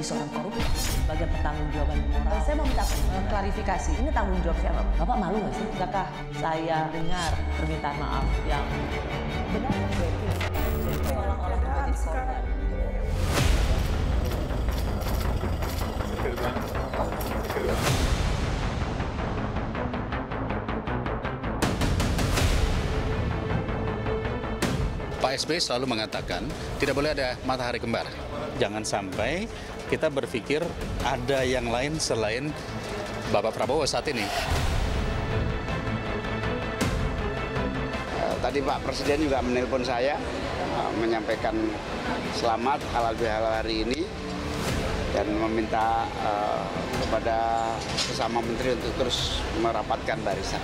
seorang koruptor sebagai pertanggungjawaban moral. Saya mau minta klarifikasi, ini tanggung jawab siapa? Bapak malu nggak sih? Apakah saya dengar permintaan maaf yang Benar seolah-olah menjadi korban? Pak SBY selalu mengatakan tidak boleh ada matahari kembar. Jangan sampai kita berpikir ada yang lain selain Bapak Prabowo saat ini. Tadi Pak Presiden juga menelpon saya, menyampaikan selamat halal bihalal hari ini dan meminta kepada sesama menteri untuk terus merapatkan barisan.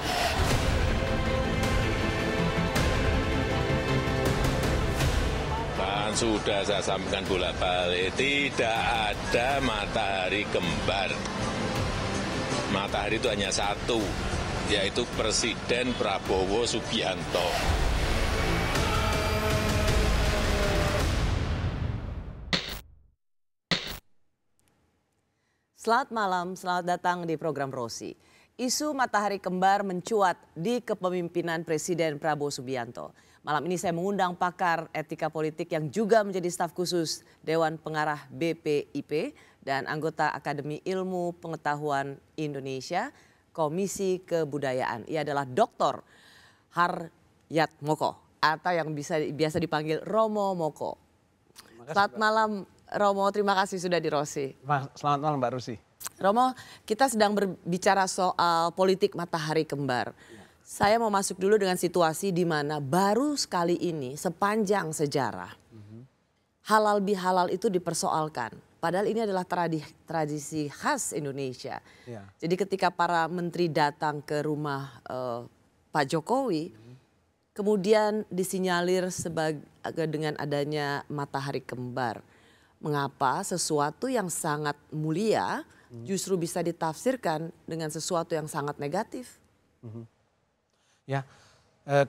Kan sudah saya sampaikan bolak-balik, tidak ada matahari kembar. Matahari itu hanya satu, yaitu Presiden Prabowo Subianto. Selamat malam, selamat datang di program Rosi. Isu matahari kembar mencuat di kepemimpinan Presiden Prabowo Subianto. Malam ini saya mengundang pakar etika politik yang juga menjadi staf khusus Dewan Pengarah BPIP dan anggota Akademi Ilmu Pengetahuan Indonesia, Komisi Kebudayaan. Ia adalah Dr. Haryatmoko atau yang biasa dipanggil Romo Moko. Selamat malam Romo, terima kasih sudah di Rosi. Selamat malam Mbak Rusi. Romo, kita sedang berbicara soal politik matahari kembar. Saya mau masuk dulu dengan situasi di mana baru sekali ini sepanjang sejarah halal bihalal itu dipersoalkan. Padahal ini adalah tradisi khas Indonesia. Ya. Jadi ketika para menteri datang ke rumah Pak Jokowi, kemudian disinyalir dengan adanya matahari kembar. Mengapa sesuatu yang sangat mulia justru bisa ditafsirkan dengan sesuatu yang sangat negatif? Ya,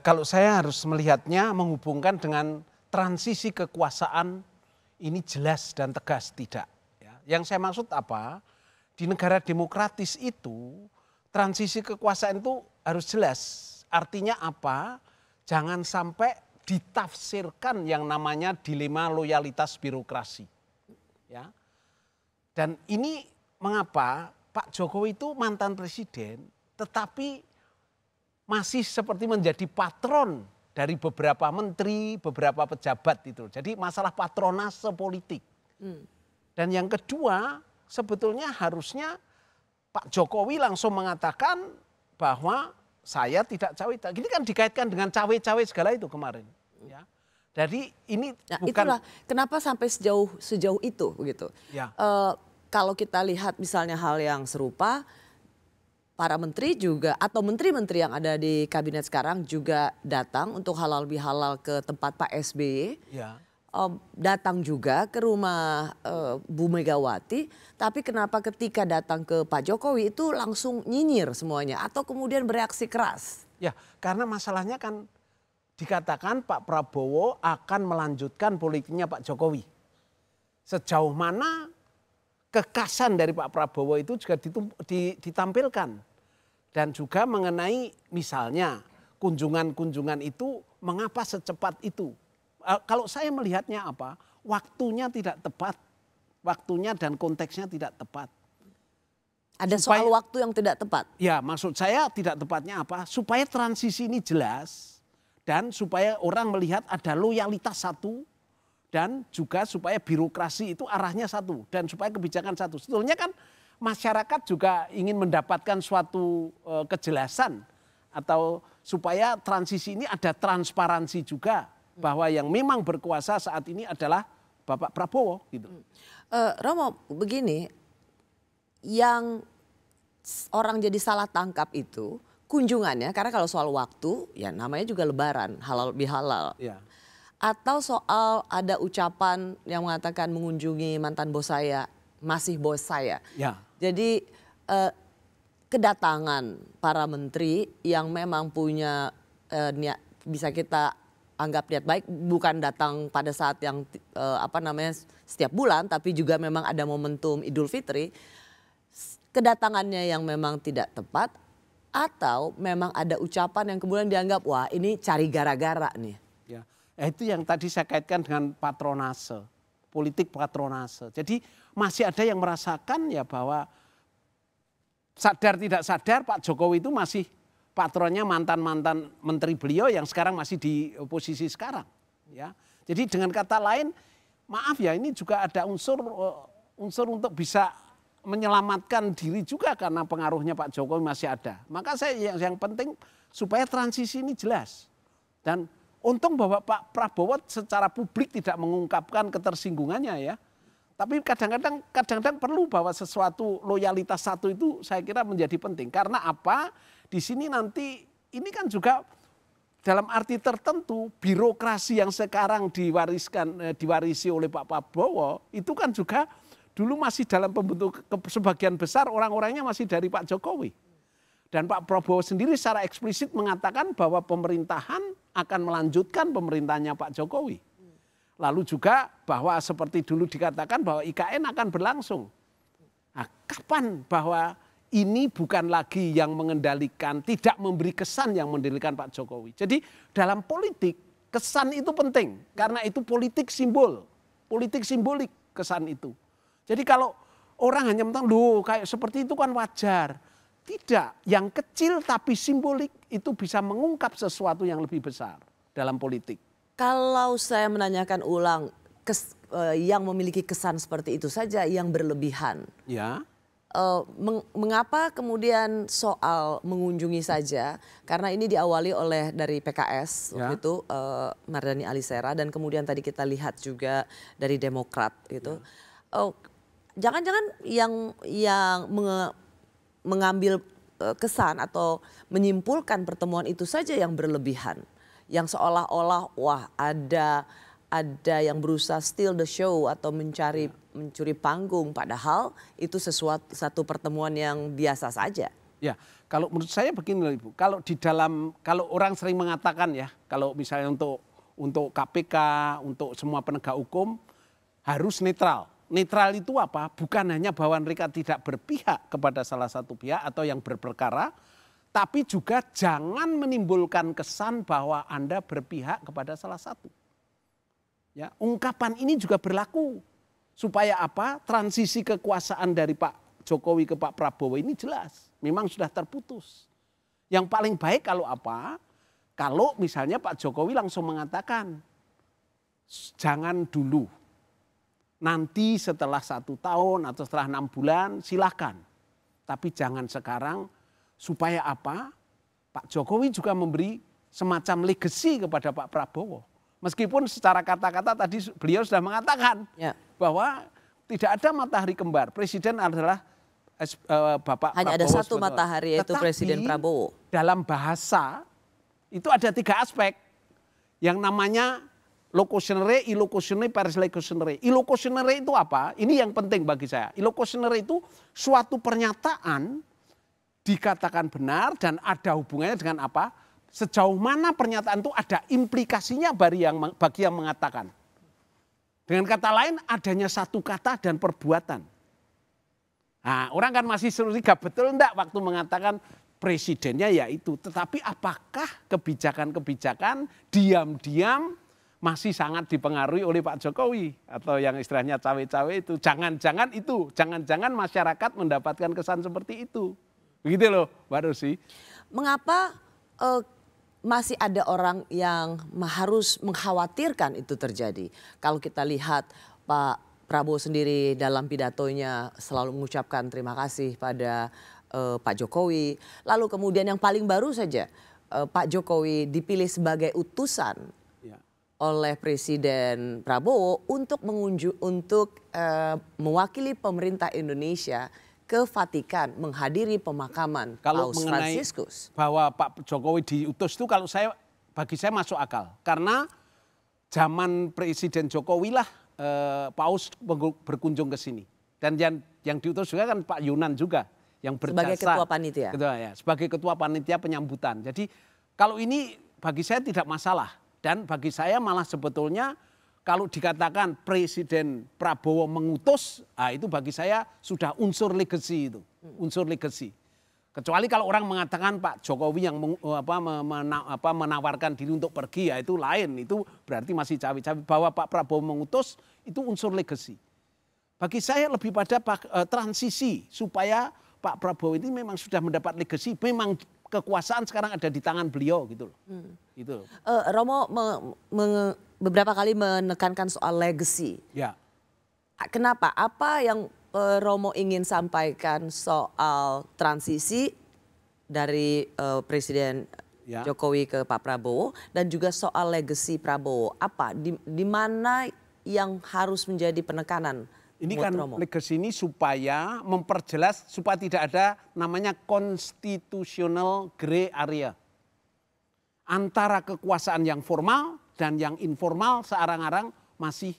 kalau saya harus melihatnya menghubungkan dengan transisi kekuasaan ini jelas dan tegas tidak. Ya. Yang saya maksud apa? Di negara demokratis itu transisi kekuasaan itu harus jelas. Artinya apa? Jangan sampai ditafsirkan yang namanya dilema loyalitas birokrasi. Ya. Dan ini mengapa Pak Jokowi itu mantan presiden tetapi masih seperti menjadi patron dari beberapa menteri, beberapa pejabat itu. Jadi masalah patronase politik. Dan yang kedua sebetulnya harusnya Pak Jokowi langsung mengatakan bahwa saya tidak cawe-cawe. Ini kan dikaitkan dengan cawe-cawe segala itu kemarin. Ya. Jadi ini nah, bukan. Itulah kenapa sampai sejauh itu begitu. Ya. Kalau kita lihat misalnya hal yang serupa, para menteri juga atau menteri-menteri yang ada di kabinet sekarang juga datang untuk halal bihalal ke tempat Pak SBY. Ya. Datang juga ke rumah Bu Megawati, tapi kenapa ketika datang ke Pak Jokowi itu langsung nyinyir semuanya atau kemudian bereaksi keras? Ya, karena masalahnya kan dikatakan Pak Prabowo akan melanjutkan politiknya Pak Jokowi. Sejauh mana kekasan dari Pak Prabowo itu juga ditampilkan. Dan juga mengenai misalnya kunjungan-kunjungan itu mengapa secepat itu. Kalau saya melihatnya apa, waktunya tidak tepat. Waktunya dan konteksnya tidak tepat. Ada soal waktu yang tidak tepat? Ya, maksud saya tidak tepatnya apa, supaya transisi ini jelas dan supaya orang melihat ada loyalitas satu. Dan juga supaya birokrasi itu arahnya satu dan supaya kebijakan satu. Sebetulnya kan masyarakat juga ingin mendapatkan suatu kejelasan atau supaya transisi ini ada transparansi juga bahwa yang memang berkuasa saat ini adalah Bapak Prabowo gitu. Romo, begini, yang orang jadi salah tangkap itu kunjungannya karena kalau soal waktu ya namanya juga lebaran, halal bihalal. Ya. Atau soal ada ucapan yang mengatakan mengunjungi mantan bos saya, masih bos saya. Ya. Jadi kedatangan para menteri yang memang punya bisa kita anggap niat baik bukan datang pada saat yang setiap bulan, tapi juga memang ada momentum Idul Fitri, kedatangannya yang memang tidak tepat atau memang ada ucapan yang kemudian dianggap wah ini cari gara-gara nih. Ya, itu yang tadi saya kaitkan dengan patronase, politik patronase. Jadi masih ada yang merasakan ya bahwa sadar tidak sadar Pak Jokowi itu masih patronnya mantan-mantan menteri beliau yang sekarang masih di posisi sekarang. Ya, jadi dengan kata lain, maaf ya ini juga ada unsur untuk bisa menyelamatkan diri juga karena pengaruhnya Pak Jokowi masih ada. Maka yang penting supaya transisi ini jelas. Dan untung bahwa Pak Prabowo secara publik tidak mengungkapkan ketersinggungannya ya. Tapi kadang-kadang perlu bahwa sesuatu loyalitas satu itu saya kira menjadi penting. Karena apa? Di sini nanti ini kan juga dalam arti tertentu birokrasi yang sekarang diwarisi oleh Pak Prabowo itu kan juga dulu masih dalam pembentuk sebagian besar orang-orangnya masih dari Pak Jokowi. Dan Pak Prabowo sendiri secara eksplisit mengatakan bahwa pemerintahan akan melanjutkan pemerintahnya Pak Jokowi. Lalu juga bahwa seperti dulu dikatakan bahwa IKN akan berlangsung. Nah, kapan bahwa ini bukan lagi yang mengendalikan, tidak memberi kesan yang mengendalikan Pak Jokowi. Jadi dalam politik kesan itu penting karena itu politik simbol, politik simbolik kesan itu. Jadi kalau orang hanya mentang loh kayak seperti itu kan wajar. Tidak, yang kecil tapi simbolik itu bisa mengungkap sesuatu yang lebih besar dalam politik. Kalau saya menanyakan ulang, yang memiliki kesan seperti itu saja yang berlebihan. Ya. Mengapa kemudian soal mengunjungi saja? Karena ini diawali oleh dari PKS waktu itu Mardhani Alisera dan kemudian tadi kita lihat juga dari Demokrat gitu. Jangan-jangan yang mengambil kesan atau menyimpulkan pertemuan itu saja yang berlebihan. Yang seolah-olah wah ada yang berusaha steal the show atau mencuri panggung padahal itu satu pertemuan yang biasa saja. Ya, kalau menurut saya begini Ibu, kalau orang sering mengatakan ya, kalau misalnya untuk KPK, untuk semua penegak hukum harus netral. Netral itu apa? Bukan hanya bahwa mereka tidak berpihak kepada salah satu pihak atau yang berperkara, tapi juga jangan menimbulkan kesan bahwa Anda berpihak kepada salah satu. Ya, ungkapan ini juga berlaku supaya apa? Transisi kekuasaan dari Pak Jokowi ke Pak Prabowo ini jelas, memang sudah terputus. Yang paling baik kalau apa? Kalau misalnya Pak Jokowi langsung mengatakan, jangan dulu, nanti setelah 1 tahun atau setelah 6 bulan silahkan, tapi jangan sekarang. Supaya apa? Pak Jokowi juga memberi semacam legacy kepada Pak Prabowo. Meskipun secara kata-kata tadi beliau sudah mengatakan bahwa tidak ada matahari kembar. Presiden adalah Bapak hanya Prabowo. Hanya ada satu matahari yaitu Presiden Prabowo. Dalam bahasa itu ada 3 aspek. Yang namanya locutionary, illocutionary, perlocutionary. Illocutionary itu apa? Ini yang penting bagi saya. Illocutionary itu suatu pernyataan dikatakan benar dan ada hubungannya dengan apa? Sejauh mana pernyataan itu ada implikasinya bagi yang mengatakan. Dengan kata lain adanya satu kata dan perbuatan. Nah, orang kan masih curiga betul enggak waktu mengatakan presidennya yaitu. Tetapi apakah kebijakan-kebijakan diam-diam masih sangat dipengaruhi oleh Pak Jokowi? Atau yang istilahnya cawe-cawe itu. Jangan-jangan masyarakat mendapatkan kesan seperti itu. Begitu loh Mbak Rosi. Mengapa masih ada orang yang harus mengkhawatirkan itu terjadi? Kalau kita lihat Pak Prabowo sendiri dalam pidatonya selalu mengucapkan terima kasih pada Pak Jokowi. Lalu kemudian yang paling baru saja Pak Jokowi dipilih sebagai utusan oleh Presiden Prabowo untuk mewakili pemerintah Indonesia ke Vatikan menghadiri pemakaman Paus Fransiskus. Bahwa Pak Jokowi diutus itu bagi saya masuk akal. Karena zaman Presiden Jokowi lah Paus berkunjung ke sini. Dan yang diutus juga kan Pak Yunan juga yang berjasa. Sebagai ketua panitia. Sebagai ketua panitia penyambutan. Jadi kalau ini bagi saya tidak masalah. Dan bagi saya malah sebetulnya kalau dikatakan Presiden Prabowo mengutus, itu bagi saya sudah unsur legacy itu, unsur legacy. Kecuali kalau orang mengatakan Pak Jokowi yang menawarkan diri untuk pergi, ya itu lain, itu berarti masih cawe-cawe. Bahwa Pak Prabowo mengutus itu unsur legacy. Bagi saya lebih pada transisi supaya Pak Prabowo ini memang sudah mendapat legacy, memang kekuasaan sekarang ada di tangan beliau gitu loh. Gitu. Romo beberapa kali menekankan soal legacy. Ya. Kenapa? Apa yang Romo ingin sampaikan soal transisi dari Presiden Jokowi ke Pak Prabowo dan juga soal legacy Prabowo? Apa? Di mana yang harus menjadi penekanan? Ini kan legacy ini supaya memperjelas supaya tidak ada namanya constitutional gray area. Antara kekuasaan yang formal dan yang informal searang-arang masih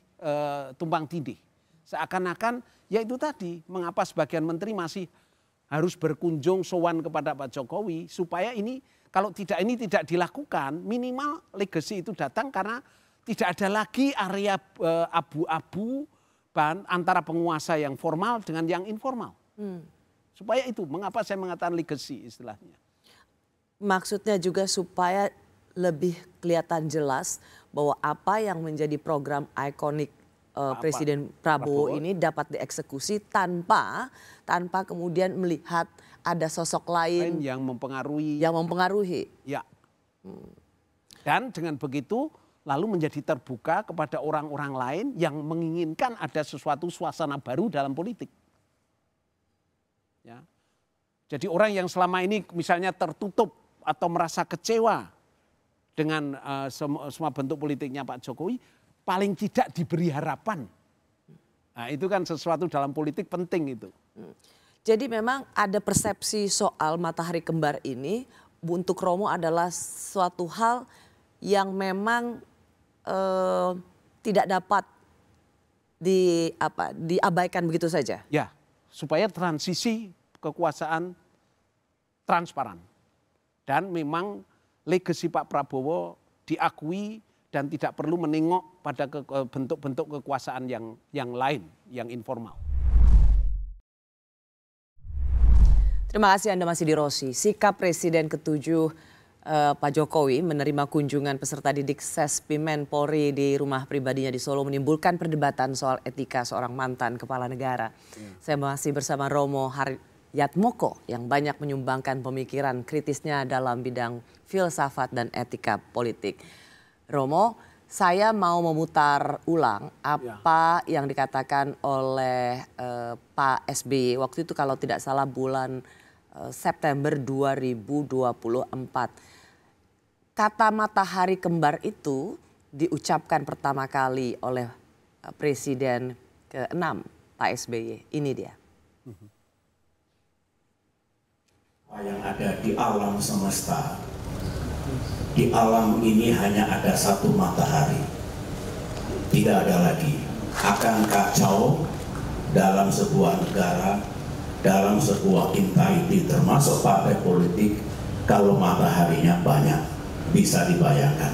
tumpang tindih. Seakan-akan ya itu tadi mengapa sebagian menteri masih harus berkunjung sowan kepada Pak Jokowi supaya ini kalau ini tidak dilakukan minimal legacy itu datang karena tidak ada lagi area abu-abu antara penguasa yang formal dengan yang informal. Supaya itu, mengapa saya mengatakan legacy istilahnya. Maksudnya juga supaya lebih kelihatan jelas bahwa apa yang menjadi program ikonik Presiden Prabowo ini dapat dieksekusi tanpa kemudian melihat ada sosok lain yang mempengaruhi. Ya. Dan dengan begitu lalu menjadi terbuka kepada orang-orang lain yang menginginkan ada sesuatu suasana baru dalam politik. Ya. Jadi orang yang selama ini misalnya tertutup atau merasa kecewa dengan semua bentuk politiknya Pak Jokowi, paling tidak diberi harapan. Nah, itu kan sesuatu dalam politik penting itu. Jadi memang ada persepsi soal matahari kembar ini untuk Romo adalah suatu hal yang memang tidak dapat diabaikan begitu saja. Ya, supaya transisi kekuasaan transparan dan memang legasi Pak Prabowo diakui dan tidak perlu menengok pada bentuk-bentuk kekuasaan yang lain, yang informal. Terima kasih Anda masih di Rosi. Sikap Presiden ke-7 Pak Jokowi menerima kunjungan peserta didik Sespimen Polri di rumah pribadinya di Solo menimbulkan perdebatan soal etika seorang mantan kepala negara. Saya masih bersama Romo Haryatmoko yang banyak menyumbangkan pemikiran kritisnya dalam bidang filsafat dan etika politik. Romo, saya mau memutar ulang apa yang dikatakan oleh Pak SBY waktu itu kalau tidak salah bulan September 2024. Kata matahari kembar itu diucapkan pertama kali oleh Presiden ke-6 Pak SBY. Ini dia. Yang ada di alam semesta. Di alam ini hanya ada satu matahari. Tidak ada lagi. Akan kacau dalam sebuah negara, dalam sebuah entity termasuk partai politik kalau mataharinya banyak. Bisa dibayangkan.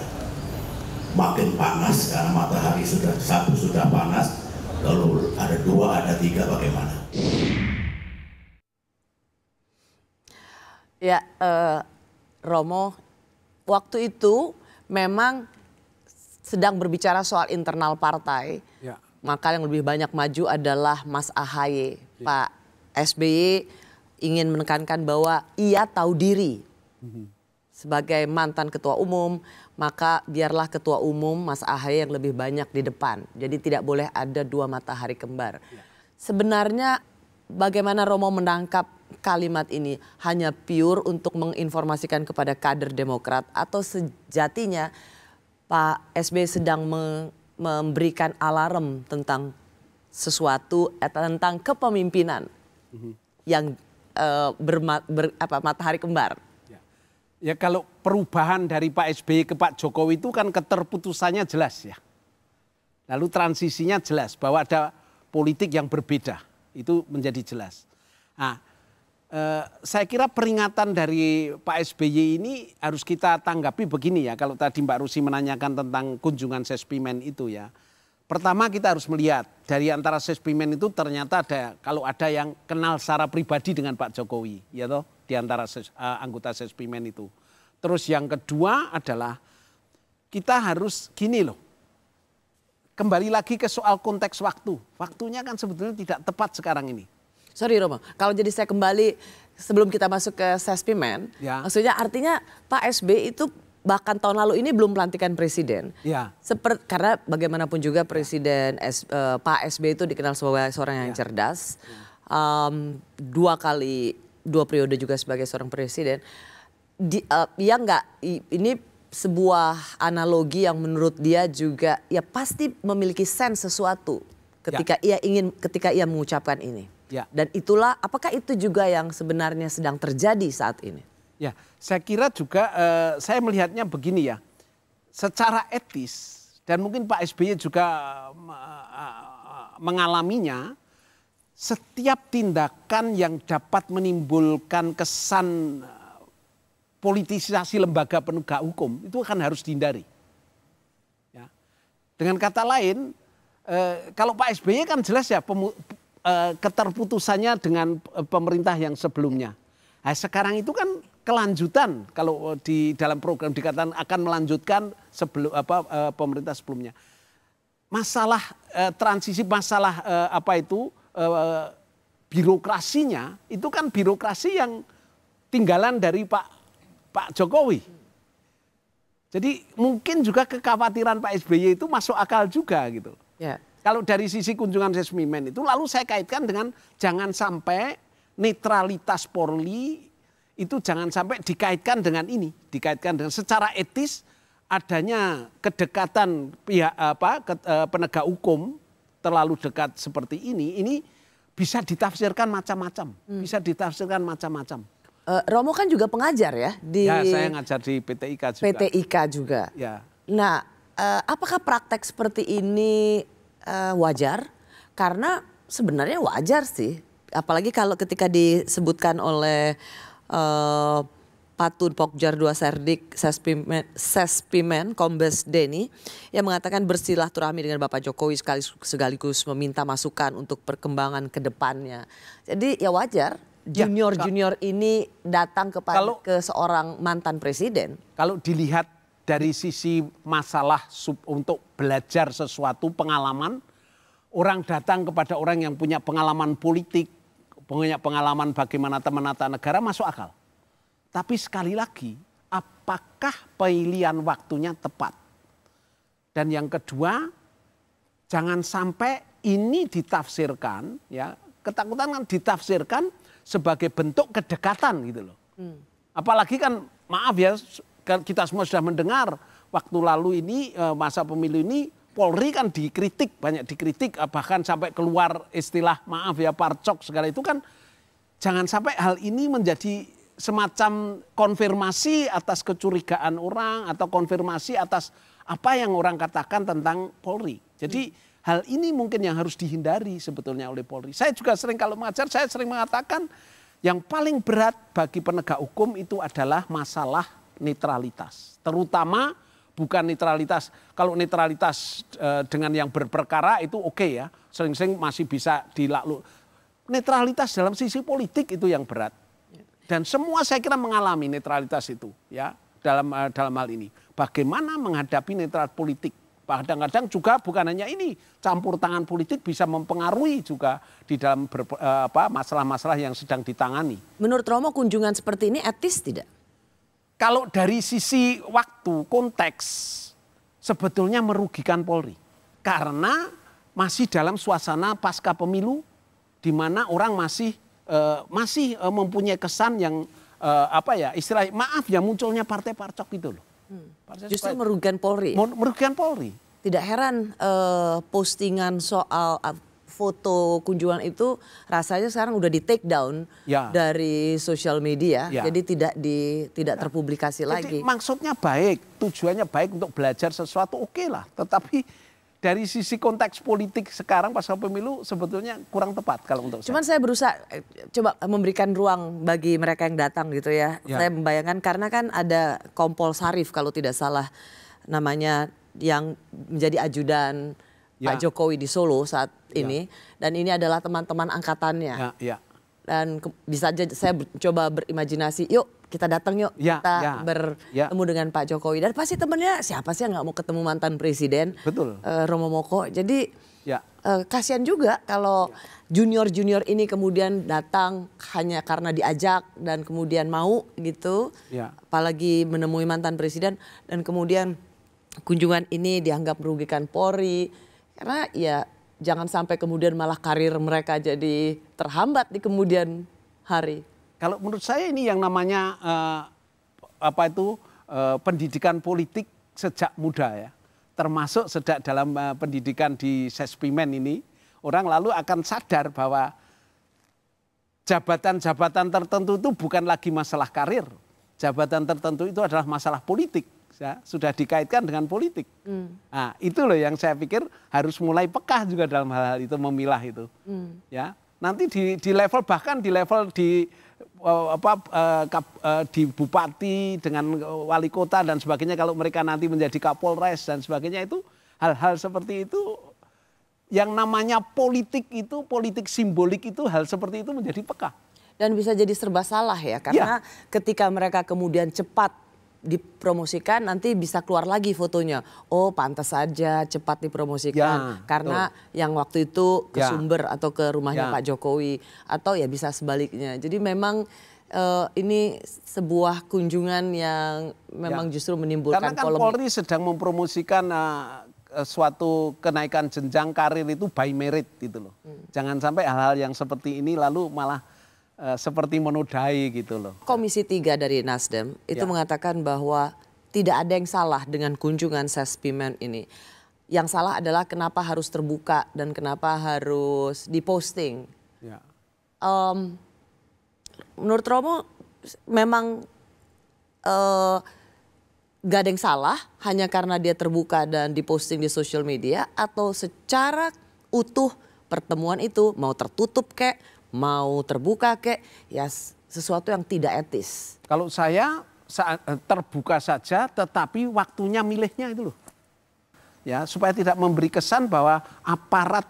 Makin panas karena matahari satu sudah panas, kalau ada dua, ada tiga bagaimana? Ya, Romo, waktu itu memang sedang berbicara soal internal partai. Ya. Maka yang lebih banyak maju adalah Mas AHY. Ya. Pak SBY ingin menekankan bahwa ia tahu diri. Sebagai mantan ketua umum, maka biarlah ketua umum Mas AHY yang lebih banyak di depan. Jadi tidak boleh ada dua matahari kembar. Ya. Sebenarnya bagaimana Romo menangkap kalimat ini? Hanya pure untuk menginformasikan kepada kader Demokrat atau sejatinya Pak SBY sedang memberikan alarm tentang sesuatu tentang kepemimpinan yang matahari kembar? Ya kalau perubahan dari Pak SBY ke Pak Jokowi itu kan keterputusannya jelas ya. Lalu transisinya jelas bahwa ada politik yang berbeda. Itu menjadi jelas. Nah, saya kira peringatan dari Pak SBY ini harus kita tanggapi begini ya. Kalau tadi Mbak Rusi menanyakan tentang kunjungan Sespimen itu ya. Pertama kita harus melihat dari antara Sespimen itu ternyata kalau ada yang kenal secara pribadi dengan Pak Jokowi, ya toh, di antara anggota Sespimen itu. Terus yang kedua adalah kita harus gini loh. Kembali lagi ke soal konteks waktu. Waktunya kan sebetulnya tidak tepat sekarang ini. Sorry Romo, kalau jadi saya kembali sebelum kita masuk ke Sespimen, ya. Maksudnya artinya Pak SBY itu bahkan tahun lalu ini belum pelantikan presiden. Ya. Karena bagaimanapun juga presiden Pak SBY itu dikenal sebagai seorang yang cerdas, 2 periode juga sebagai seorang presiden. Ini sebuah analogi yang menurut dia juga ya pasti memiliki sense sesuatu ketika ia mengucapkan ini. Ya. Dan itulah, apakah itu juga yang sebenarnya sedang terjadi saat ini? Ya, saya kira juga saya melihatnya begini ya. Secara etis dan mungkin Pak SBY juga mengalaminya, setiap tindakan yang dapat menimbulkan kesan politisasi lembaga penegak hukum itu akan harus dihindari. Ya. Dengan kata lain, kalau Pak SBY kan jelas ya keterputusannya dengan pemerintah yang sebelumnya. Nah, sekarang itu kan kelanjutan kalau di dalam program dikatakan akan melanjutkan pemerintah sebelumnya. Masalah transisi, masalah birokrasinya itu kan birokrasi yang tinggalan dari Pak Jokowi. Jadi mungkin juga kekhawatiran Pak SBY itu masuk akal juga gitu. Ya. Kalau dari sisi kunjungan Sespimen itu lalu saya kaitkan dengan jangan sampai netralitas Polri itu jangan sampai dikaitkan dengan ini, dikaitkan dengan secara etis adanya kedekatan pihak penegak hukum terlalu dekat seperti ini bisa ditafsirkan macam-macam, bisa ditafsirkan macam-macam. Romo kan juga pengajar ya di. Ya, saya ngajar di PTIK juga. PTIK juga. Ya. Nah, apakah praktek seperti ini wajar? Karena sebenarnya wajar sih, apalagi kalau ketika disebutkan oleh Patun Pokjar 2 Serdik Sespimen Kombes Denny yang mengatakan bersilaturahmi dengan Bapak Jokowi sekaligus meminta masukan untuk perkembangan ke depannya. Jadi ya wajar junior ini datang ke seorang mantan presiden. Kalau dilihat dari sisi masalah untuk belajar sesuatu pengalaman, orang datang kepada orang yang punya pengalaman politik, punya pengalaman bagaimana menata negara masuk akal. Tapi sekali lagi, apakah pilihan waktunya tepat? Dan yang kedua, jangan sampai ini ditafsirkan, ya ketakutan kan ditafsirkan sebagai bentuk kedekatan gitu loh. Apalagi kan maaf ya, kita semua sudah mendengar waktu lalu ini masa pemilu ini Polri kan dikritik, banyak dikritik, bahkan sampai keluar istilah maaf ya parcok segala itu kan. Jangan sampai hal ini menjadi semacam konfirmasi atas kecurigaan orang atau konfirmasi atas apa yang orang katakan tentang Polri. Jadi hal ini mungkin yang harus dihindari sebetulnya oleh Polri. Saya juga sering kalau mengajar, saya sering mengatakan yang paling berat bagi penegak hukum itu adalah masalah netralitas. Terutama bukan netralitas, kalau netralitas dengan yang berperkara itu oke ya, sering-sering masih bisa dilakluk. Netralitas dalam sisi politik itu yang berat. Dan semua saya kira mengalami netralitas itu ya dalam hal ini. Bagaimana menghadapi netral politik? Kadang-kadang juga bukan hanya ini, campur tangan politik bisa mempengaruhi juga di dalam masalah-masalah yang sedang ditangani. Menurut Romo kunjungan seperti ini etis tidak? Kalau dari sisi waktu, konteks sebetulnya merugikan Polri. Karena masih dalam suasana pasca pemilu di mana orang masih mempunyai kesan yang istilah maaf ya munculnya partai parcok gitu loh. Justru merugikan Polri. Merugikan Polri. Tidak heran postingan soal foto kunjungan itu rasanya sekarang udah di take down dari sosial media, jadi tidak terpublikasi lagi. Jadi maksudnya baik, tujuannya baik untuk belajar sesuatu oke lah, tetapi dari sisi konteks politik sekarang pasca pemilu sebetulnya kurang tepat kalau untuk Cuman saya berusaha coba memberikan ruang bagi mereka yang datang gitu ya. Saya membayangkan karena kan ada Kompol Sarif kalau tidak salah namanya yang menjadi ajudan Pak Jokowi di Solo saat ini. Dan ini adalah teman-teman angkatannya. Dan bisa aja saya coba berimajinasi, yuk kita datang yuk, kita bertemu dengan Pak Jokowi. Dan pasti temennya siapa sih yang nggak mau ketemu mantan presiden, Romo Moko. Jadi kasihan juga kalau junior-junior ini kemudian datang hanya karena diajak dan kemudian mau gitu. Apalagi menemui mantan presiden dan kemudian kunjungan ini dianggap merugikan Polri. Karena ya jangan sampai kemudian malah karir mereka jadi terhambat di kemudian hari. Kalau menurut saya ini yang namanya pendidikan politik sejak muda ya, termasuk sejak dalam pendidikan di Sespimen ini, orang lalu akan sadar bahwa jabatan-jabatan tertentu itu bukan lagi masalah karir, jabatan tertentu itu adalah masalah politik, ya, sudah dikaitkan dengan politik. Nah, itu loh yang saya pikir harus mulai peka juga dalam hal-hal itu, memilah itu, ya. Nanti di level bahkan di level di bupati dengan wali kota dan sebagainya, kalau mereka nanti menjadi Kapolres dan sebagainya, itu hal-hal seperti itu yang namanya politik itu, politik simbolik itu, hal seperti itu menjadi peka. Dan bisa jadi serba salah ya, karena ketika mereka kemudian cepat dipromosikan nanti bisa keluar lagi fotonya. Oh pantas saja cepat dipromosikan karena yang waktu itu ke Sumber atau ke rumahnya Pak Jokowi. Atau ya bisa sebaliknya. Jadi memang ini sebuah kunjungan yang memang justru menimbulkan polemik. Karena kan Polri sedang mempromosikan suatu kenaikan jenjang karir itu by merit gitu loh. Jangan sampai hal-hal yang seperti ini lalu malah seperti menodai gitu loh. Komisi 3 dari Nasdem itu mengatakan bahwa tidak ada yang salah dengan kunjungan Sespimen ini. Yang salah adalah kenapa harus terbuka dan kenapa harus diposting. Menurut Romo memang gak ada yang salah hanya karena dia terbuka dan diposting di sosial media, atau secara utuh pertemuan itu mau tertutup kek, mau terbuka kek, ya sesuatu yang tidak etis. Kalau saya terbuka saja, tetapi waktunya milihnya itu loh. Ya, supaya tidak memberi kesan bahwa aparat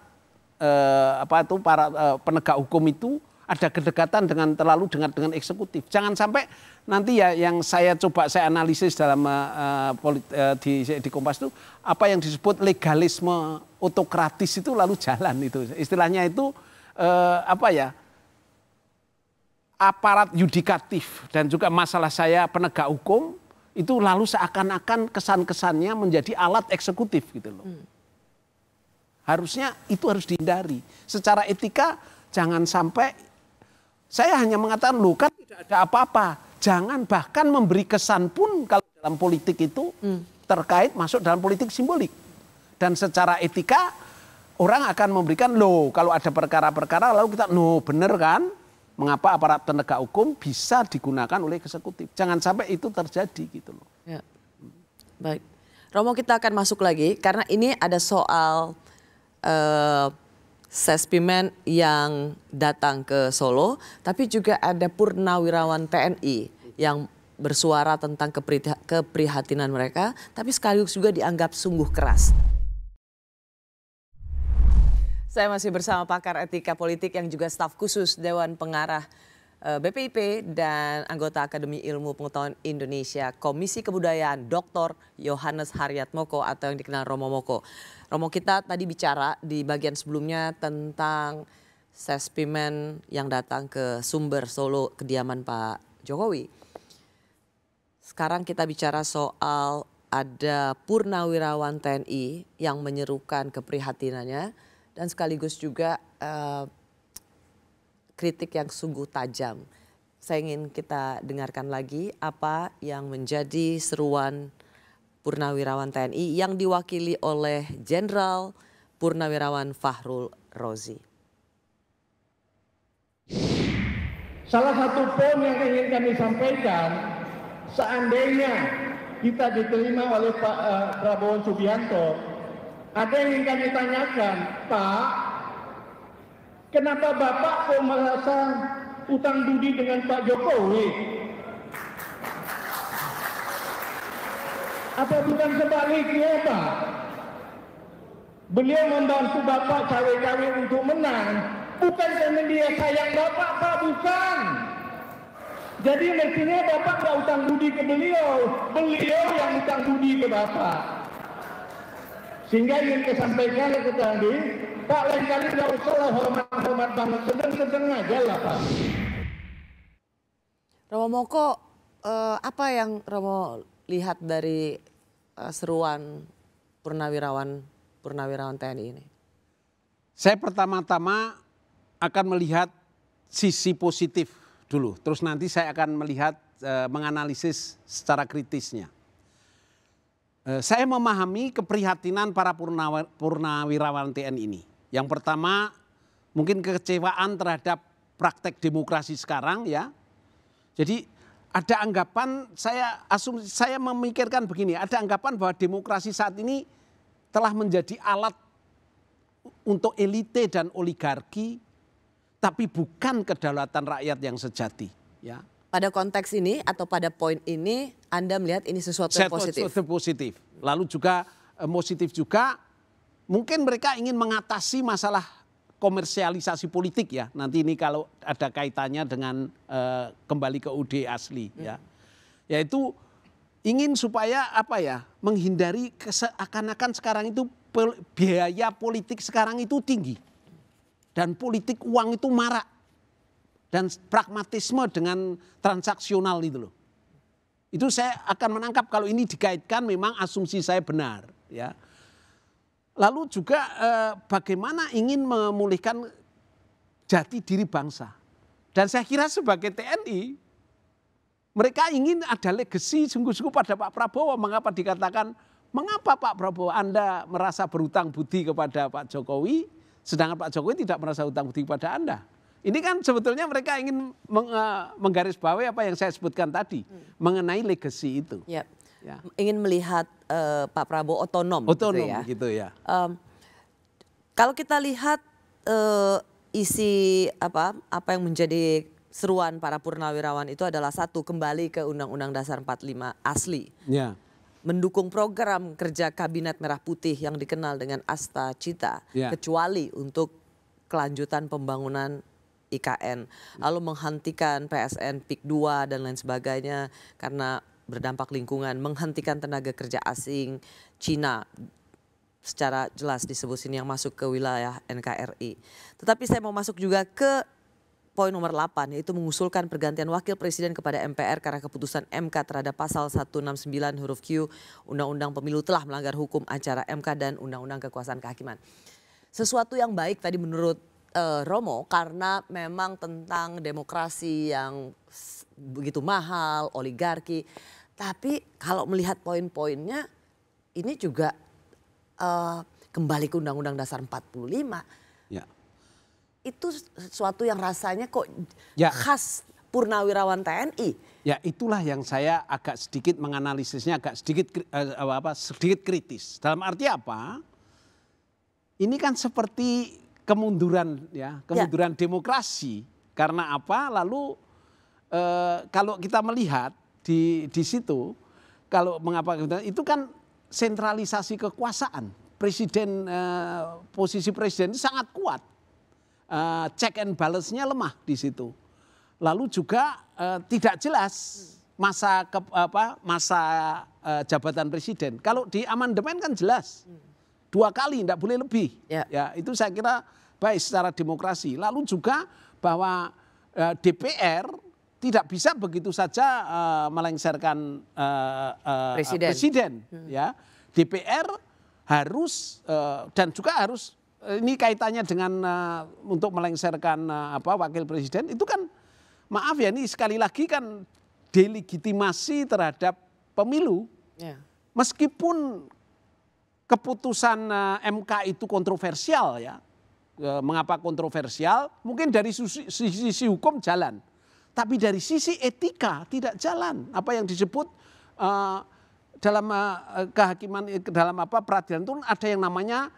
para penegak hukum itu ada kedekatan terlalu dengan eksekutif. Jangan sampai nanti ya yang saya analisis dalam di Kompas itu apa yang disebut legalisme otokratis itu lalu jalan itu. Istilahnya itu aparat yudikatif dan juga masalah saya penegak hukum itu lalu seakan-akan kesan-kesannya menjadi alat eksekutif gitu loh. Harusnya itu harus dihindari. Secara etika jangan sampai, saya hanya mengatakan loh kan tidak ada apa-apa. Jangan bahkan memberi kesan pun kalau dalam politik itu terkait masuk dalam politik simbolik. Dan secara etika orang akan memberikan loh kalau ada perkara-perkara lalu kita bener kan, mengapa aparat penegak hukum bisa digunakan oleh eksekutif. Jangan sampai itu terjadi gitu loh. Ya. Baik. Romo, kita akan masuk lagi karena ini ada soal Sespimen yang datang ke Solo, tapi juga ada purnawirawan TNI yang bersuara tentang keprihatinan mereka, tapi sekaligus juga dianggap sungguh keras. Saya masih bersama pakar etika politik yang juga staf khusus Dewan Pengarah BPIP dan anggota Akademi Ilmu Pengetahuan Indonesia Komisi Kebudayaan Dr. Yohanes Haryatmoko atau yang dikenal Romo Moko. Romo, kita tadi bicara di bagian sebelumnya tentang Sespimen yang datang ke Sumber Solo, kediaman Pak Jokowi. Sekarang kita bicara soal ada purnawirawan TNI yang menyerukan keprihatinannya dan sekaligus juga kritik yang sungguh tajam. Saya ingin kita dengarkan lagi apa yang menjadi seruan purnawirawan TNI yang diwakili oleh Jenderal Purnawirawan Fahrul Rozi. Salah satu poin yang ingin kami sampaikan, seandainya kita diterima oleh Pak Prabowo Subianto, Ada yang ingin kami tanyakan, Pak, kenapa Bapak kok merasa utang budi dengan Pak Jokowi? Apa bukan sebaliknya, Pak? Beliau membantu Bapak cawe-cawe untuk menang, bukan karena dia sayang Bapak, Pak, bukan. Jadi mestinya Bapak nggak utang budi ke beliau yang utang budi ke Bapak. Sehingga ingin disampaikan ke tadi, Pak, lain kali nggak usah lah hormat-hormat banget, sedang-sedang aja lah, Pak. Romo Moko, apa yang Romo lihat dari seruan purnawirawan TNI ini? Saya pertama-tama akan melihat sisi positif dulu, terus nanti saya akan melihat menganalisis secara kritisnya. Saya memahami keprihatinan para purnawirawan TNI ini. Yang pertama, mungkin kekecewaan terhadap praktek demokrasi sekarang, ya. Jadi ada anggapan, saya memikirkan begini, ada anggapan bahwa demokrasi saat ini telah menjadi alat untuk elite dan oligarki, tapi bukan kedaulatan rakyat yang sejati, ya. Pada konteks ini atau pada poin ini Anda melihat ini sesuatu yang positif? Sesuatu positif. Lalu juga positif juga mungkin mereka ingin mengatasi masalah komersialisasi politik, ya. Nanti ini kalau ada kaitannya dengan kembali ke UUD asli, ya. Yaitu ingin supaya menghindari seakan-akan sekarang itu biaya politik sekarang itu tinggi. Dan politik uang itu marak. Dan pragmatisme dengan transaksional itu loh. Itu saya akan menangkap kalau ini dikaitkan memang asumsi saya benar, ya. Lalu juga bagaimana ingin memulihkan jati diri bangsa. Dan saya kira sebagai TNI mereka ingin ada legacy sungguh-sungguh pada Pak Prabowo. Mengapa dikatakan, mengapa Pak Prabowo Anda merasa berutang budi kepada Pak Jokowi, sedangkan Pak Jokowi tidak merasa utang budi kepada Anda? Ini kan sebetulnya mereka ingin menggarisbawahi apa yang saya sebutkan tadi, mengenai legacy itu. Ya. Ya. Ingin melihat Pak Prabowo otonom gitu ya. Kalau kita lihat isi apa yang menjadi seruan para purnawirawan itu adalah satu, kembali ke Undang-Undang Dasar 45 asli. Ya. Mendukung program kerja Kabinet Merah Putih yang dikenal dengan Asta Cita, Ya. kecuali untuk kelanjutan pembangunan IKN, lalu menghentikan PSN PIK 2 dan lain sebagainya karena berdampak lingkungan, menghentikan tenaga kerja asing Cina, secara jelas disebut sini yang masuk ke wilayah NKRI. Tetapi saya mau masuk juga ke poin nomor 8, yaitu mengusulkan pergantian wakil presiden kepada MPR karena keputusan MK terhadap pasal 169 huruf Q Undang-Undang Pemilu telah melanggar hukum acara MK dan Undang-Undang Kekuasaan Kehakiman. Sesuatu yang baik tadi menurut Romo, karena memang tentang demokrasi yang begitu mahal, oligarki. Tapi kalau melihat poin-poinnya, ini juga kembali ke Undang-Undang Dasar 45. Ya. Itu sesuatu yang rasanya kok Ya. khas purnawirawan TNI. Ya, itulah yang saya agak sedikit menganalisisnya sedikit kritis. Dalam arti apa? Ini kan seperti kemunduran demokrasi. Karena apa? Lalu kalau kita melihat di situ, kalau mengapa itu kan sentralisasi kekuasaan. Presiden, posisi presiden itu sangat kuat. Check and balance-nya lemah di situ. Lalu juga tidak jelas masa jabatan presiden. Kalau di amandemen kan jelas. 2 kali, tidak boleh lebih. Ya, itu saya kira baik secara demokrasi. Lalu juga bahwa DPR tidak bisa begitu saja melengsarkan presiden. Ya, DPR harus dan juga harus, ini kaitannya dengan untuk melengsarkan wakil presiden itu kan, maaf ya, ini sekali lagi kan delegitimasi terhadap pemilu. Meskipun keputusan MK itu kontroversial, ya. Mengapa kontroversial? Mungkin dari sisi hukum jalan, tapi dari sisi etika tidak jalan. Apa yang disebut dalam kehakiman, dalam peradilan itu ada yang namanya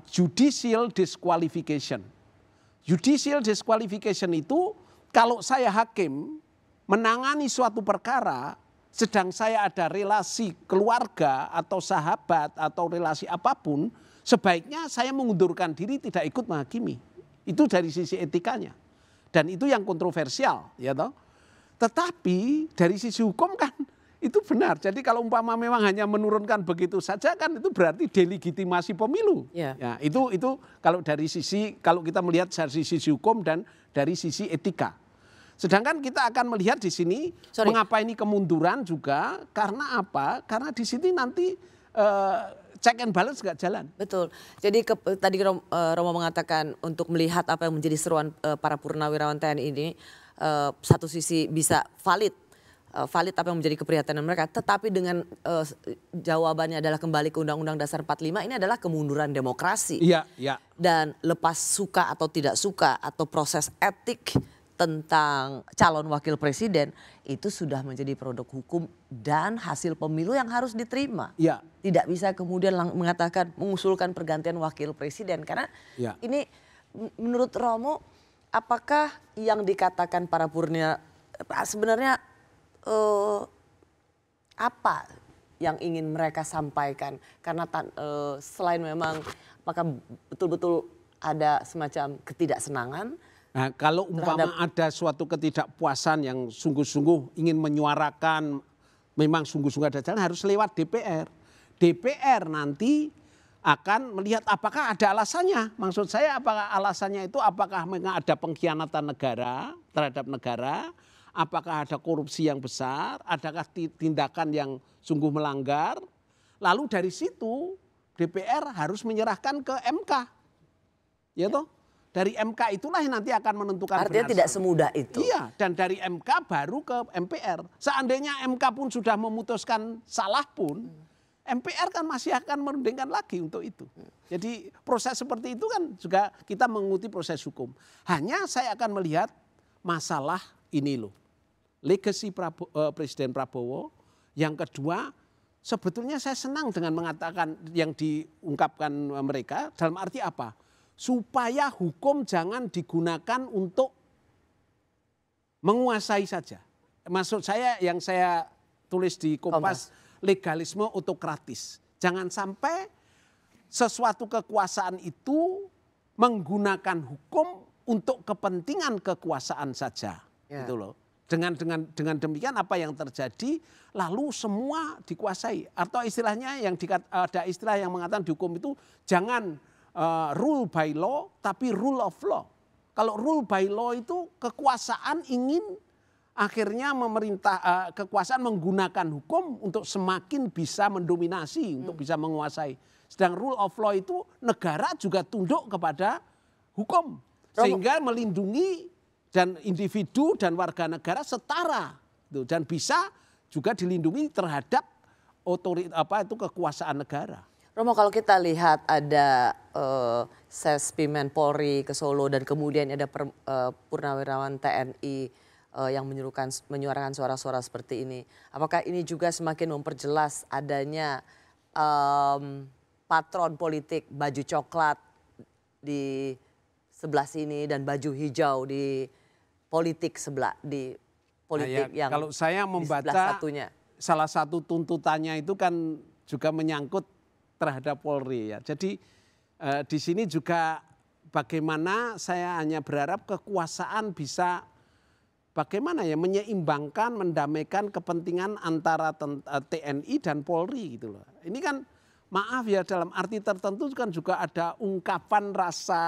judicial disqualification. Judicial disqualification itu kalau saya hakim menangani suatu perkara, sedang saya ada relasi keluarga atau sahabat atau relasi apapun, sebaiknya saya mengundurkan diri, tidak ikut menghakimi. Itu dari sisi etikanya. Dan itu yang kontroversial, ya toh. Tetapi dari sisi hukum kan itu benar. Jadi kalau umpama memang hanya menurunkan begitu saja kan itu berarti delegitimasi pemilu. Ya, itu kalau dari sisi, kalau kita melihat dari sisi hukum dan dari sisi etika. Sedangkan kita akan melihat di sini mengapa ini kemunduran juga, karena apa? Karena di sini nanti check and balance nggak jalan. Betul. Jadi tadi Romo mengatakan untuk melihat apa yang menjadi seruan para purnawirawan TNI ini, satu sisi bisa valid apa yang menjadi keprihatinan mereka, tetapi dengan jawabannya adalah kembali ke Undang-Undang Dasar 45, ini adalah kemunduran demokrasi. Iya, iya. Dan lepas suka atau tidak suka atau proses etik tentang calon wakil presiden itu sudah menjadi produk hukum dan hasil pemilu yang harus diterima. Ya. Tidak bisa kemudian mengatakan mengusulkan pergantian wakil presiden karena ini menurut Romo, apakah yang dikatakan para purnia sebenarnya apa yang ingin mereka sampaikan? Karena selain memang apakah betul-betul ada semacam ketidaksenangan? Nah, kalau umpama ada suatu ketidakpuasan yang sungguh-sungguh ingin menyuarakan, memang sungguh-sungguh ada jalan, harus lewat DPR. DPR nanti akan melihat apakah ada alasannya. Maksud saya apakah alasannya itu apakah memang ada pengkhianatan negara terhadap negara, apakah ada korupsi yang besar, adakah tindakan yang sungguh melanggar. Lalu dari situ DPR harus menyerahkan ke MK. Ya toh? Dari MK itulah yang nanti akan menentukan. Artinya tidak semudah itu. Iya, dan dari MK baru ke MPR. Seandainya MK pun sudah memutuskan salah pun, MPR kan masih akan merundingkan lagi untuk itu. Jadi proses seperti itu kan juga kita mengikuti proses hukum. Hanya saya akan melihat masalah ini loh. Legacy Presiden Prabowo. Yang kedua, sebetulnya saya senang dengan mengatakan yang diungkapkan mereka dalam arti apa? Supaya hukum jangan digunakan untuk menguasai saja. Maksud saya yang saya tulis di Kompas, legalisme autokratis. Jangan sampai sesuatu kekuasaan itu menggunakan hukum untuk kepentingan kekuasaan saja. Gitu loh. Dengan demikian apa yang terjadi lalu semua dikuasai. Atau istilahnya yang ada istilah yang mengatakan di hukum itu jangan rule by law tapi rule of law. Kalau rule by law itu kekuasaan ingin akhirnya kekuasaan menggunakan hukum untuk semakin bisa mendominasi, untuk bisa menguasai. Sedang rule of law itu negara juga tunduk kepada hukum sehingga melindungi dan individu dan warga negara setara dan bisa juga dilindungi terhadap kekuasaan negara. Romo, kalau kita lihat ada Sespimen Polri ke Solo dan kemudian ada purnawirawan TNI yang menyuarakan suara-suara seperti ini. Apakah ini juga semakin memperjelas adanya patron politik baju coklat di sebelah sini dan baju hijau di politik sebelah di politik yang kalau saya membaca salah satu tuntutannya itu kan juga menyangkut terhadap Polri ya. Jadi di sini juga bagaimana saya hanya berharap kekuasaan bisa bagaimana ya menyeimbangkan, mendamaikan kepentingan antara TNI dan Polri gitu loh. Ini kan maaf ya dalam arti tertentu kan juga ada ungkapan rasa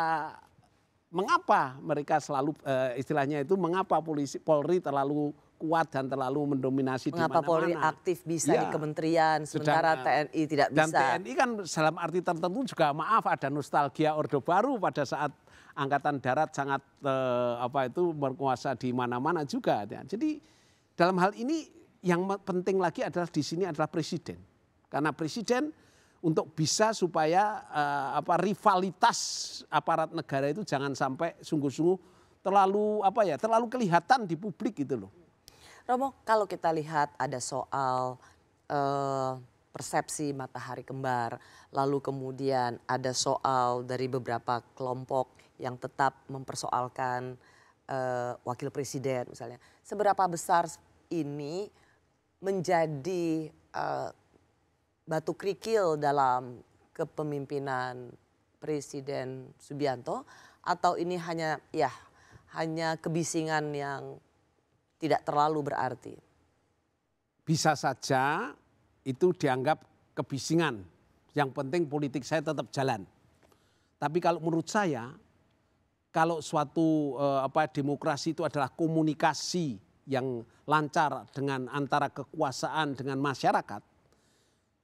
mengapa mereka selalu istilahnya itu mengapa Polri terlalu kuat dan terlalu mendominasi di mana-mana. Mengapa Polri aktif bisa di kementerian sementara TNI tidak bisa. Dan TNI kan dalam arti tertentu juga maaf ada nostalgia Orde Baru pada saat Angkatan Darat sangat berkuasa di mana-mana juga. Ya. Jadi dalam hal ini yang penting lagi adalah di sini adalah presiden. Karena presiden untuk bisa supaya rivalitas aparat negara itu jangan sampai sungguh-sungguh terlalu kelihatan di publik gitu loh. Romo, kalau kita lihat ada soal persepsi matahari kembar, lalu kemudian ada soal dari beberapa kelompok yang tetap mempersoalkan wakil presiden misalnya. Seberapa besar ini menjadi batu kerikil dalam kepemimpinan Presiden Subianto, atau ini hanya kebisingan yang tidak terlalu berarti? Bisa saja itu dianggap kebisingan. Yang penting politik saya tetap jalan. Tapi kalau menurut saya, kalau suatu demokrasi itu adalah komunikasi yang lancar dengan antara kekuasaan dengan masyarakat,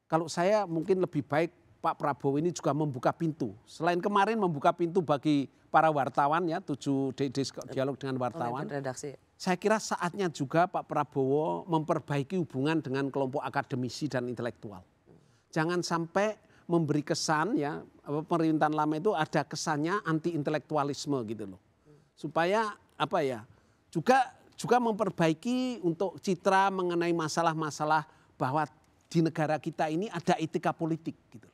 kalau saya mungkin lebih baik Pak Prabowo ini juga membuka pintu. Selain kemarin membuka pintu bagi para wartawan ya, 7 dialog dengan wartawan. Redaksi. Saya kira saatnya juga Pak Prabowo memperbaiki hubungan dengan kelompok akademisi dan intelektual. Jangan sampai memberi kesan ya, pemerintahan lama itu ada kesannya anti intelektualisme gitu loh. Supaya juga memperbaiki untuk citra mengenai masalah-masalah bahwa di negara kita ini ada etika politik gitu loh.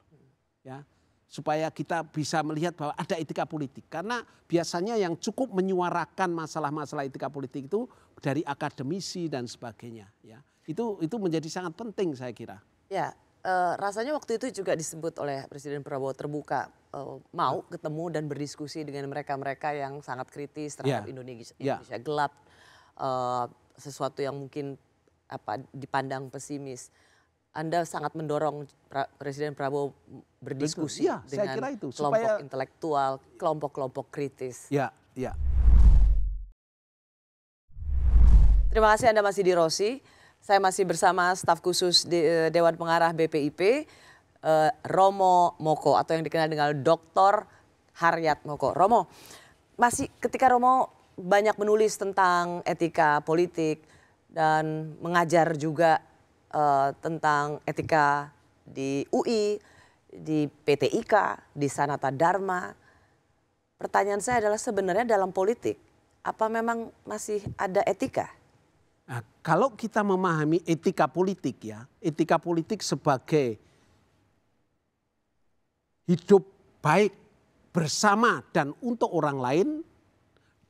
Ya, supaya kita bisa melihat bahwa ada etika politik, karena biasanya yang cukup menyuarakan masalah-masalah etika politik itu dari akademisi dan sebagainya ya. Itu menjadi sangat penting saya kira. Ya, rasanya waktu itu juga disebut oleh Presiden Prabowo terbuka, mau ketemu dan berdiskusi dengan mereka-mereka yang sangat kritis terhadap Indonesia gelap, sesuatu yang mungkin dipandang pesimis. Anda sangat mendorong Presiden Prabowo berdiskusi dengan kelompok intelektual, kelompok-kelompok kritis. Ya. Terima kasih Anda masih di Rosi. Saya masih bersama staf khusus Dewan Pengarah BPIP, Romo Moko atau yang dikenal dengan Dr. Haryat Moko. Romo, ketika Romo banyak menulis tentang etika politik dan mengajar juga tentang etika di UI, di PT IKA, di Sanata Dharma. Pertanyaan saya adalah sebenarnya dalam politik, apa memang masih ada etika? Nah, kalau kita memahami etika politik ya, etika politik sebagai hidup baik bersama dan untuk orang lain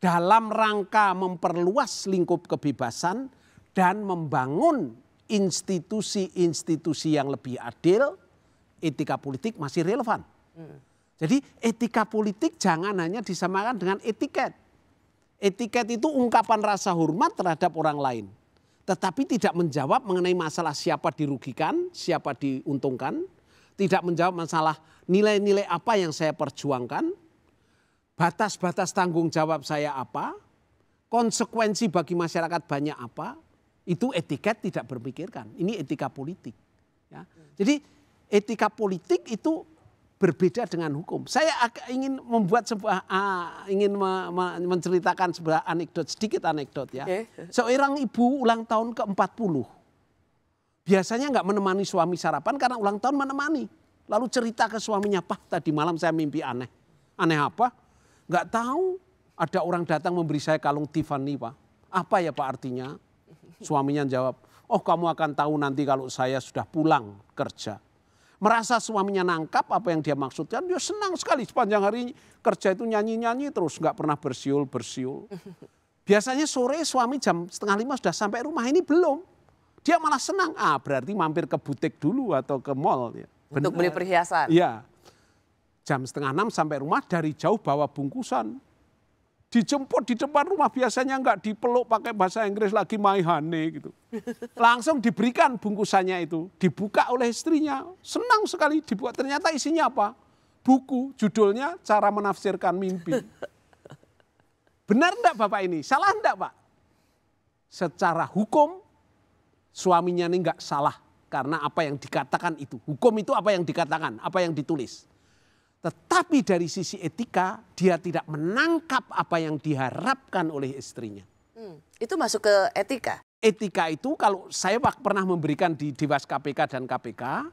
dalam rangka memperluas lingkup kebebasan dan membangun institusi-institusi yang lebih adil, etika politik masih relevan. Jadi etika politik jangan hanya disamakan dengan etiket. Etiket itu ungkapan rasa hormat terhadap orang lain. Tetapi tidak menjawab mengenai masalah siapa dirugikan, siapa diuntungkan. Tidak menjawab masalah nilai-nilai apa yang saya perjuangkan. Batas-batas tanggung jawab saya apa. Konsekuensi bagi masyarakat banyak apa. Itu etiket tidak berpikirkan. Ini etika politik. Ya. Jadi etika politik itu berbeda dengan hukum. Saya ingin membuat menceritakan sebuah sedikit anekdot ya. Seorang ibu ulang tahun ke-40. Biasanya nggak menemani suami sarapan karena ulang tahun menemani. Lalu cerita ke suaminya, "Pak, tadi malam saya mimpi aneh." "Aneh apa?" "Nggak tahu. Ada orang datang memberi saya kalung Tiffany, Pak." "Apa ya Pak artinya?" Suaminya jawab, "Oh kamu akan tahu nanti kalau saya sudah pulang kerja." Merasa suaminya nangkap apa yang dia maksudkan, dia senang sekali sepanjang hari kerja itu nyanyi-nyanyi terus, nggak pernah bersiul-bersiul. Biasanya sore suami jam 4:30 sudah sampai rumah, ini belum. Dia malah senang, berarti mampir ke butik dulu atau ke mall. Ya. Untuk beli perhiasan. Iya, jam 5:30 sampai rumah, dari jauh bawa bungkusan. Dijemput di depan rumah, biasanya enggak dipeluk pakai bahasa Inggris lagi my honey gitu. Langsung diberikan bungkusannya itu, dibuka oleh istrinya. Senang sekali dibuka, ternyata isinya apa? Buku, judulnya Cara Menafsirkan Mimpi. Benar enggak Bapak ini? Salah enggak Pak? Secara hukum suaminya ini enggak salah karena apa yang dikatakan itu. Hukum itu apa yang dikatakan, apa yang ditulis. Tetapi dari sisi etika dia tidak menangkap apa yang diharapkan oleh istrinya. Itu masuk ke etika? Etika itu kalau saya pernah memberikan di Dewas KPK dan KPK,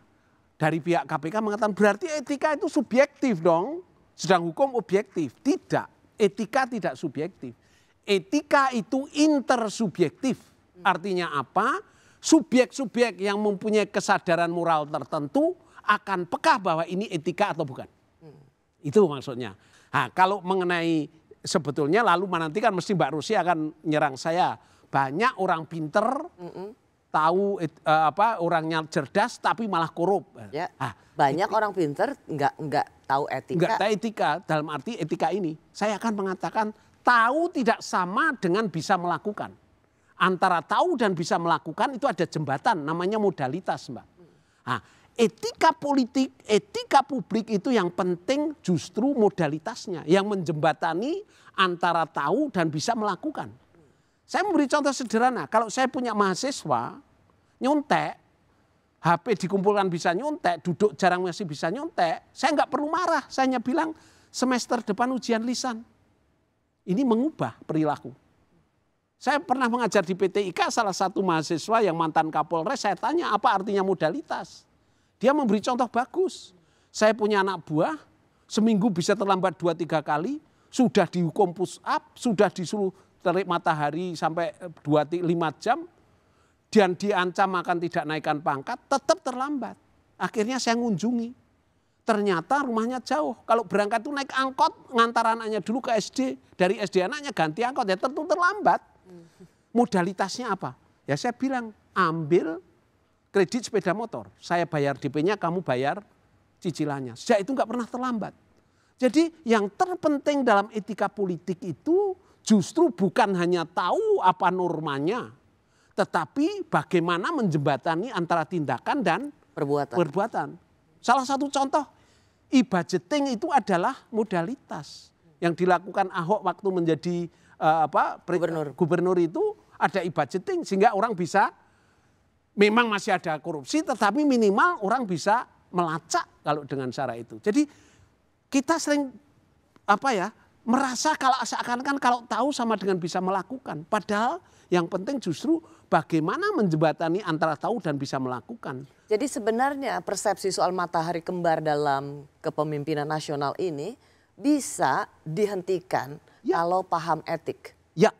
dari pihak KPK mengatakan berarti etika itu subjektif dong, sedang hukum objektif. Tidak, etika tidak subjektif. Etika itu intersubjektif. Artinya apa? subjek-subjek yang mempunyai kesadaran moral tertentu akan peka bahwa ini etika atau bukan. Itu maksudnya. Nah, kalau mengenai sebetulnya lalu nanti kan mesti Mbak Rosi akan nyerang saya. Banyak orang pinter, tahu orangnya cerdas tapi malah korup. Ya, banyak orang pinter nggak tahu etika. Nggak tahu etika, dalam arti etika ini. Saya akan mengatakan tahu tidak sama dengan bisa melakukan. Antara tahu dan bisa melakukan itu ada jembatan, namanya modalitas, Mbak. Nah, etika politik, etika publik itu yang penting justru modalitasnya. Yang menjembatani antara tahu dan bisa melakukan. Saya memberi contoh sederhana, kalau saya punya mahasiswa, nyontek, HP dikumpulkan bisa nyontek, duduk jarang masih bisa nyontek, saya nggak perlu marah, saya hanya bilang semester depan ujian lisan. Ini mengubah perilaku. Saya pernah mengajar di PTIK, salah satu mahasiswa yang mantan Kapolres, saya tanya apa artinya modalitas. Dia memberi contoh bagus. Saya punya anak buah, seminggu bisa terlambat 2-3 kali, sudah dihukum push up, sudah disuruh terik matahari sampai 2-5 jam, dan diancam akan tidak naikkan pangkat, tetap terlambat. Akhirnya saya ngunjungi. Ternyata rumahnya jauh. Kalau berangkat itu naik angkot, ngantar anaknya dulu ke SD. Dari SD anaknya ganti angkot, ya tentu terlambat. Modalitasnya apa? Ya saya bilang, ambil kredit sepeda motor. Saya bayar DP-nya, kamu bayar cicilannya. Sejak itu nggak pernah terlambat. Jadi yang terpenting dalam etika politik itu justru bukan hanya tahu apa normanya, tetapi bagaimana menjembatani antara tindakan dan perbuatan. Salah satu contoh e-budgeting itu adalah modalitas yang dilakukan Ahok waktu menjadi gubernur itu, ada e-budgeting sehingga orang bisa, memang masih ada korupsi tetapi minimal orang bisa melacak kalau dengan cara itu. Jadi kita sering merasa kalau seakan-akan kalau tahu sama dengan bisa melakukan, padahal yang penting justru bagaimana menjembatani antara tahu dan bisa melakukan. Jadi sebenarnya persepsi soal matahari kembar dalam kepemimpinan nasional ini bisa dihentikan kalau paham etik. Ya,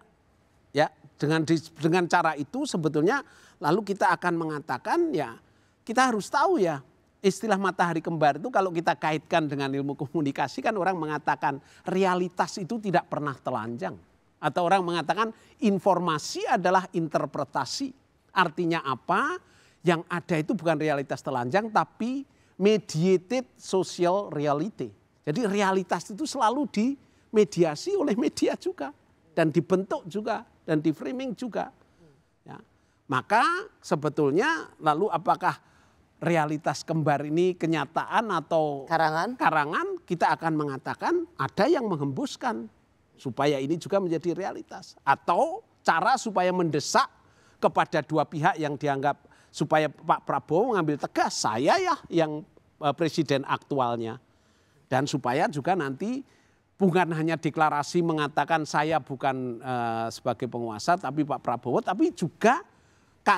dengan cara itu sebetulnya lalu kita akan mengatakan ya kita harus tahu ya istilah matahari kembar itu kalau kita kaitkan dengan ilmu komunikasi kan orang mengatakan realitas itu tidak pernah telanjang. Atau orang mengatakan informasi adalah interpretasi. Artinya apa? Yang ada itu bukan realitas telanjang tapi mediated social reality. Jadi realitas itu selalu dimediasi oleh media juga. Dan dibentuk juga. Dan di framing juga. Ya. Maka sebetulnya lalu apakah realitas kembar ini kenyataan atau karangan? Kita akan mengatakan ada yang menghembuskan. Supaya ini juga menjadi realitas. Atau cara supaya mendesak kepada dua pihak yang dianggap supaya Pak Prabowo mengambil tegas. Saya ya yang presiden aktualnya. Dan supaya juga nanti bukan hanya deklarasi mengatakan saya bukan sebagai penguasa tapi Pak Prabowo. Tapi juga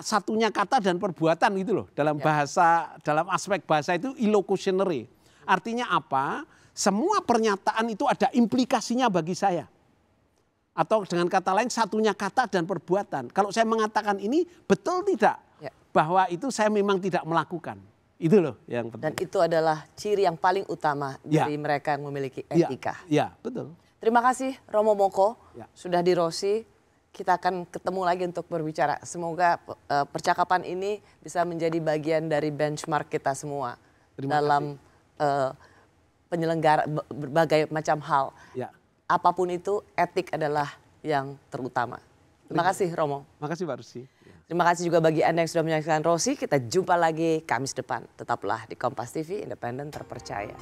satunya kata dan perbuatan gitu loh. Dalam bahasa, dalam aspek bahasa itu illocutionary. Artinya apa? Semua pernyataan itu ada implikasinya bagi saya. Atau dengan kata lain satunya kata dan perbuatan. Kalau saya mengatakan ini betul tidak? Bahwa itu saya memang tidak melakukan. Itu loh yang penting. Dan itu adalah ciri yang paling utama dari mereka yang memiliki etika. Ya, betul. Terima kasih Romo Moko sudah di Rosi. Kita akan ketemu lagi untuk berbicara. Semoga percakapan ini bisa menjadi bagian dari benchmark kita semua. Dalam penyelenggara berbagai macam hal. Apapun itu etik adalah yang terutama. Terima kasih Romo. Terima kasih Pak Rosi. Terima kasih juga bagi Anda yang sudah menyaksikan Rosi. Kita jumpa lagi Kamis depan. Tetaplah di Kompas TV, independen terpercaya.